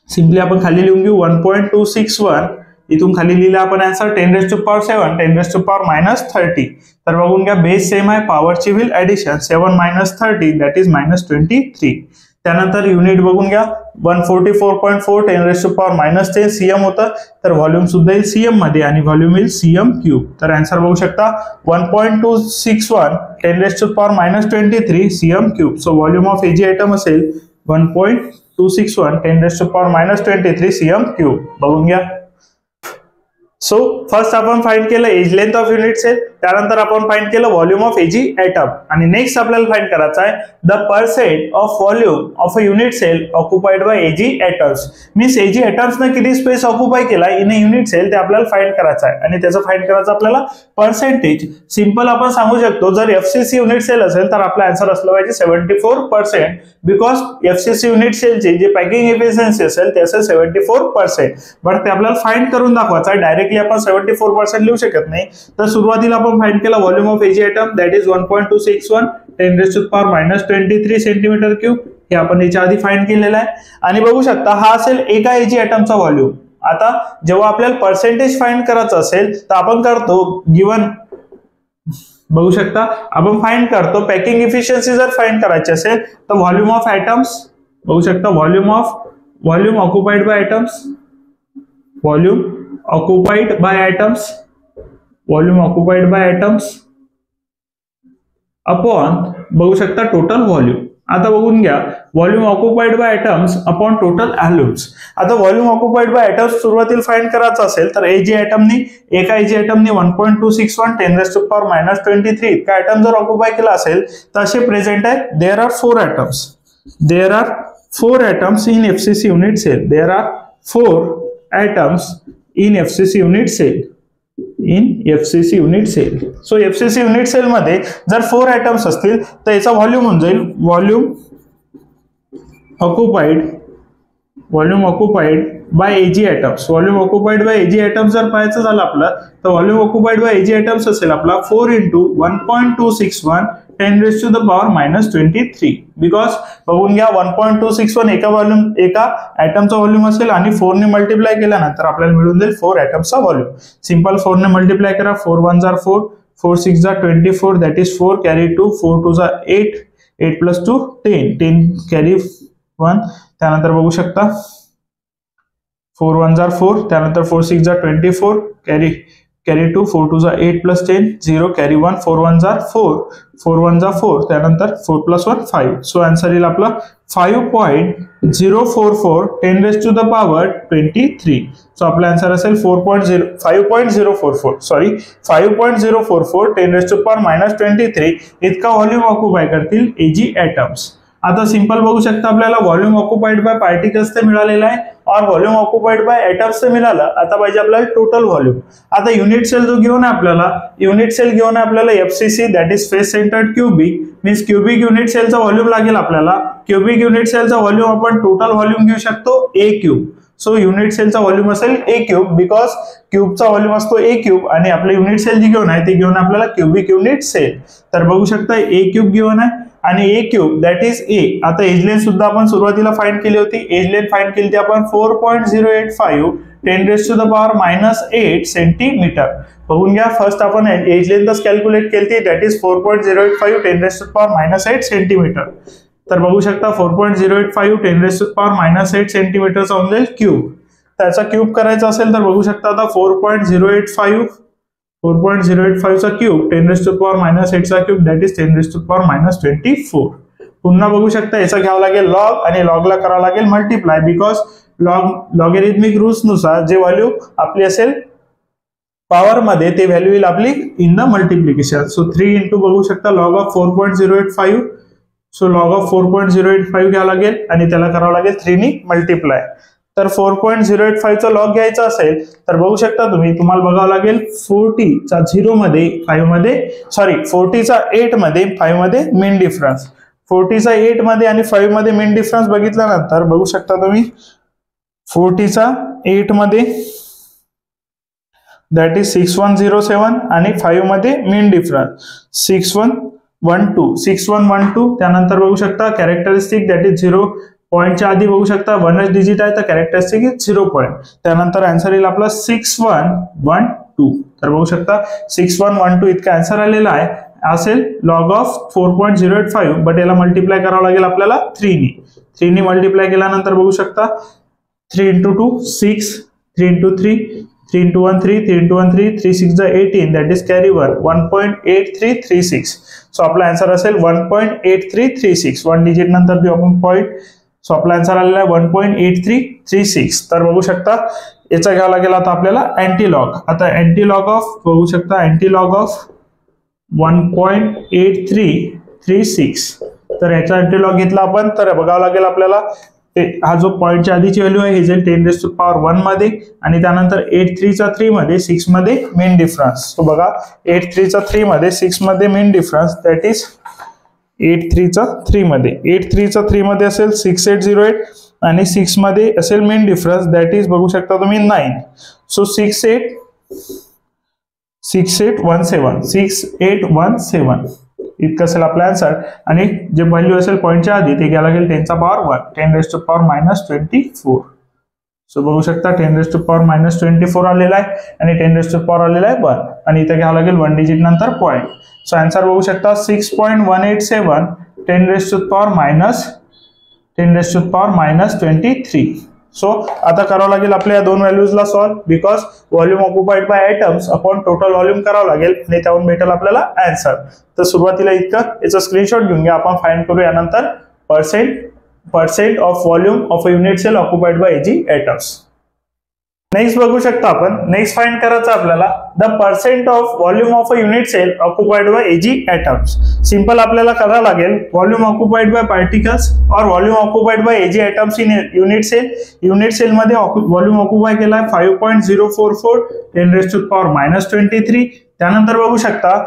सिम्पली आपण खाली लिहून घेऊ 1.261. इथून खाली लिहिला आपण आन्सर 10⁻7 10⁻−30. तर बघून घ्या बेस सेम आहे, पॉवरची होईल ऍडिशन 7 - 30 दॅट इज -23. त्यानंतर युनिट बघून घ्या 144.4 10⁻−10 सीएम होतं, तर व्हॉल्यूम सुद्धा येईल सीएम मध्ये आणि व्हॉल्यूम येईल सीएम क्यूब. तर आन्सर बघू शकता 1.261 10⁻−23 CM cube. So volume of AG item असेल 1.261 10⁻−23 सीएम क्यूब. बघून घ्या. सो फर्स्ट आपण फाइंड केलं edge length of unit cell, त्यानंतर आपण फाइंड केलं व्हॉल्यूम ऑफ एजी एटम, आणि नेक्स्ट आपल्याला फाइंड करायचं आहे the percent of volume of a unit cell occupied by AG atoms. Means AG एटम्सने किती स्पेस ऑक्युपाय केला इन अ युनिट सेल ते आपल्याला फाइंड करायचं आहे. आणि त्याचं फाइंड करायचं आपल्याला पर्सेंटेज. सिंपल आपण सांगू शकतो जर एफसीसी युनिट सेल असेल तर आपला आन्सर असला पाहिजे 74%, बिकॉज एफसीसी युनिट सेलची जे पॅकिंग एफिशियन्सी असेल ते असेल 74%. बट ते आपल्याला फाइंड करून दाखवायचं आहे, डायरेक्टली आपण 74% लिहू शकत नाही. तर सुरुवातीला आपण फाइंड केला volume of AG atom that is 1.261 10⁻⁻23 centimetre cube. हे आपण याच्या आधी फाइंड केलेलं आहे. आणि बघू शकता हा असेल एका Ag ॲटमचा व्हॉल्यूम. आता जेव्हा आपल्याला पर्सेंटेज फाइंड करायचं असेल तर आपण करतो गिवन, बघू शकता आपण फाइंड करतो पॅकिंग इफिशियन्सी जर फाइंड करायची असेल तर व्हॉल्यूम ऑफ ॲटम्स, बघू शकता volume occupied by atoms, volume occupied by atoms upon, बघू शकता टोटल व्हॉल्यूम. आता बघून घ्या volume occupied by atoms upon total volumes. आता व्हॉल्यूम ऑक्युपाइड बाय ॲटम्स सुरुवातीला फाइंड करायचं असेल तर एका Ag ॲटमनी 1.261 10⁻⁻23 इतका ॲटम जर ऑक्युपाय केला असेल तर असे प्रेझेंट आहेत. There are 4 atoms in FCC unit cell. There are 4 atoms in FCC unit cell. So FCC unit cell मध्ये जर 4 ॲटम्स असतील तर याचा व्हॉल्यूम होऊन जाईल volume occupied by Ag atoms. Volume occupied by Ag atoms जर पाहायचं झालं आपलं तर volume occupied by Ag atoms असेल आपला 4 × 1.261 10⁻⁻23. बिकॉज बघून घ्या 1.261 एका ॲटमचा व्हॉल्यूम असेल आणि 4 ने मल्टिप्लाय केल्यानंतर आपल्याला मिळून जाईल 4 ॲटमचा व्हॉल्यूम. सिंपल 4 ने मल्टिप्लाय करा, 4 1 जार 4, 4 6 जार 24, that is 4 carry 2, 4 2 jar 8, 8 + 2 10, 10 carry 1. त्यानंतर बघू शकता 4 1 जार 4, त्यानंतर 4 6 जार 24, कॅरी 2, 4 2 जार 8 + 10, 0 कॅरी 1, 4 1 जार 4, 4 1 जार 4, त्यानंतर 4 + 1 5. सो आन्सर येईल आपला 5.044 10⁻23. सो आपला आन्सर असेल 5.044 10⁻23 इतका व्हॉल्यूम ऑक्युपाय करतील Ag ॲटम्स. आता सिंपल बघू शकता आपल्याला व्हॉल्यूम ऑक्युपाइड बाय पार्टिकल्स ते मिळालेला आहे और व्हॉल्यूम ऑक्युपाइड बाय ॲटम्स ते मिळालं. आता पाहिजे आपल्याला टोटल व्हॉल्यूम. आता युनिट सेल जो घेऊन आहे आपल्याला FCC that is face centred cubic means cubic unit सेलचा व्हॉल्यूम लागेल आपल्याला. क्यूबिक युनिट सेलचा व्हॉल्यूम आपण टोटल व्हॉल्यूम घेऊ शकतो A³. सो युनिट सेलचा व्हॉल्यूम असेल A³ बिकॉज क्यूबचा व्हॉल्यूम असतो A³ आणि आपले युनिट सेल जी घेऊन आहे ते घेऊन आपल्याला क्यूबिक युनिट सेल. तर बघू शकता A³ घेऊन आहे आणि A³ दॅट इज A. आता एज लेंथ सुद्धा आपण सुरुवातीला फाइंड केली होती. एज लेंथ फाइंड केली होती आपण 4.085 10⁻⁸ सेंटीमीटर. बघून घ्या फर्स्ट आपण एज लेंथच कॅल्क्युलेट केली दॅट इज 4.085 10⁻⁸ सेंटीमीटर. तर बघू शकता 4.085 10⁻⁸ सेंटीमीटरचा होऊन जाईल क्यूब. त्याचा क्यूब करायचा असेल तर बघू शकता आता 4.085 चा क्यूब 10⁻⁸ चा क्यूब दॅट इज 10⁻24. पुन्हा बघू शकता याचा घ्यावं लागेल लॉग आणि लॉगला करावं लागेल मल्टिप्लाय बिकॉज लॉगॅरिथमिक रूल्स नुसार जे व्हॅल्यू आपली असेल पॉवर मध्ये ते व्हॅल्यू येईल आपली इन द मल्टिप्लिकेशन. सो 3 × बघू शकता log of 4.085. So log of 4.085 घ्यावं लागेल आणि त्याला करावं लागेल 3 ने मल्टिप्लाय. तर 4.085 चा लॉग घ्यायचा असेल तर बघू शकता तुम्हाला बघावं लागेल 40 चा 0 मध्ये 5 मध्ये 40 चा 8 मध्ये 5 मध्ये मेन डिफरन्स. 40 चा 8 मध्ये आणि 5 मध्ये मेन डिफरन्स बघितल्यानंतर बघू शकता तुम्ही 40 चा 8 मध्ये दॅट इज 6107 आणि 5 मध्ये मेन डिफरन्स 6112. त्यानंतर बघू शकता कॅरेक्टरिस्टिक दॅट इज 0 पॉइंटच्या आधी बघू शकता 1च डिजिट आहे तर कॅरेक्टरिस्टिक इज 0 पॉइंट. त्यानंतर आन्सर येईल आपला 6112. तर बघू शकता 6112 इतका आन्सर आलेला आहे असेल लॉग ऑफ 4.085 बट याला मल्टिप्लाय करावं लागेल आपल्याला 3 ने. 3 ने मल्टिप्लाय केल्यानंतर बघू शकता 3 × 2 6, 3 × 3 3 × 1 3, 3 × 1 3, 3 6 18 दॅट इज कॅरी 1.8336. सो आपला आन्सर असेल 1.8336. 1 डिजिट नंतर देऊ आपण पॉइंट. सो आपला आन्सर आलेला आहे 1.8336. तर बघू शकता याचा घ्यावा लागेल आता आपल्याला अँटीलॉग. आता अँटीलॉग ऑफ बघू शकता अँटीलॉग ऑफ 1.8336. तर याचा अँटीलॉग घेतला आपण तर बघावं लागेल आपल्याला हा जो पॉइंटच्या आधीची व्हॅल्यू आहे हे जाईल 10⁻1 मध्ये आणि त्यानंतर 83 चा 3 मध्ये 6 मध्ये मेन डिफरन्स. तो बघा 83 चा 3 मध्ये 6 मध्ये मेन डिफरन्स दॅट इज 83 चा 3 मध्ये असेल 6808 आणि 6 मध्ये असेल मेन डिफरन्स दॅट इज बघू शकता तुम्ही 9. सो 6817 इतकं असेल आपला आन्सर. आणि जे व्हॅल्यू असेल पॉईंटच्या आधी ते घ्यायला लागेल 10 चा पॉवर 1, 10⁻⁻24. सो बघू शकता 10⁻⁻24 आलेला आहे आणि 10⁻⁻ आलेला आहे 1 आणि इथे घ्यावं लागेल 1 डिजिट नंतर पॉईंट. सो आन्सर बघू शकता 6.187 10⁻⁻23. सो आता करावं लागेल आपल्या या दोन व्हॅल्यूजला solve, because volume occupied by items upon total volume करावं लागेल आणि त्यावरून भेटेल आपल्याला आन्सर. तर सुरुवातीला इतकं याचा स्क्रीनशॉट घेऊन घ्या, आपण फाइंड करू यानंतर percent of volume of a unit cell occupied by AG atoms. Next बघू शकता आपण, नेक्स्ट फाइंड करायचं आपल्याला the percent of volume of a unit cell occupied by AG atoms. Simple आपल्याला करावं लागेल व्हॉल्यूम ऑक्युपाइड बाय पार्टिकल्स और volume occupied by AG atoms in unit cell. Unit cell मध्ये व्हॉल्यूम ऑक्युपाय केला आहे 5.044 10⁻⁻23. त्यानंतर बघू शकता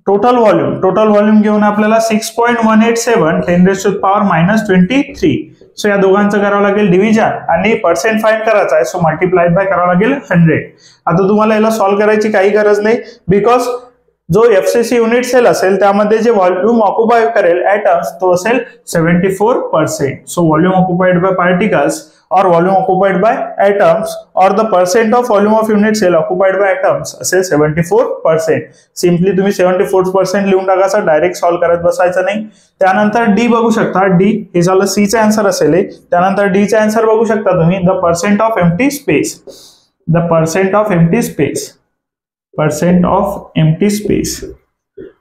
टोटल व्हॉल्यूम घेऊन आपल्याला 6.187 10⁻⁻23. सो या दोघांचं करावं लागेल डिव्हिजन आणि पर्सेंट फाइंड करायचा आहे, सो मल्टिप्लाइड बाय करावं लागेल 100. आता तुम्हाला याला सॉल्व्ह करायची काही गरज नाही, बिकॉज जो एफसीसी युनिट सेल असेल त्यामध्ये जे व्हॉल्यूम ऑक्युपाय करेल ॲटम्स तो असेल 74%. So volume occupied by particles or volume occupied by atoms or the percent of volume of unit cell occupied by atoms असेल 74%. सिम्पली तुम्ही 74% लिहून टाकायचं, डायरेक्ट सॉल्व्ह करत बसायचं नाही. त्यानंतर डी बघू शकता, डी हे झालं सी चा आन्सर असेल. त्यानंतर डी चा आन्सर बघू शकता तुम्ही the percent of empty space.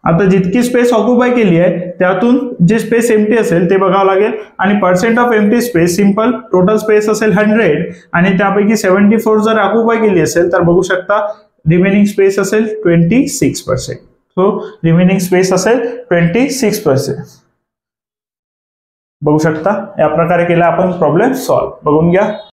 आता जितकी स्पेस ऑक्युपाय केली आहे त्यातून जे स्पेस एम्प्टी असेल ते बघावं लागेल आणि percent of empty space simple total space असेल 100 आणि त्यापैकी 74 जर ऑक्युपाय केली असेल तर बघू शकता रिमेनिंग स्पेस असेल 26%. सो रिमेनिंग स्पेस असेल 26%. बघू शकता या प्रकारे केला आपण प्रॉब्लेम सॉल्व्ह. बघून घ्या.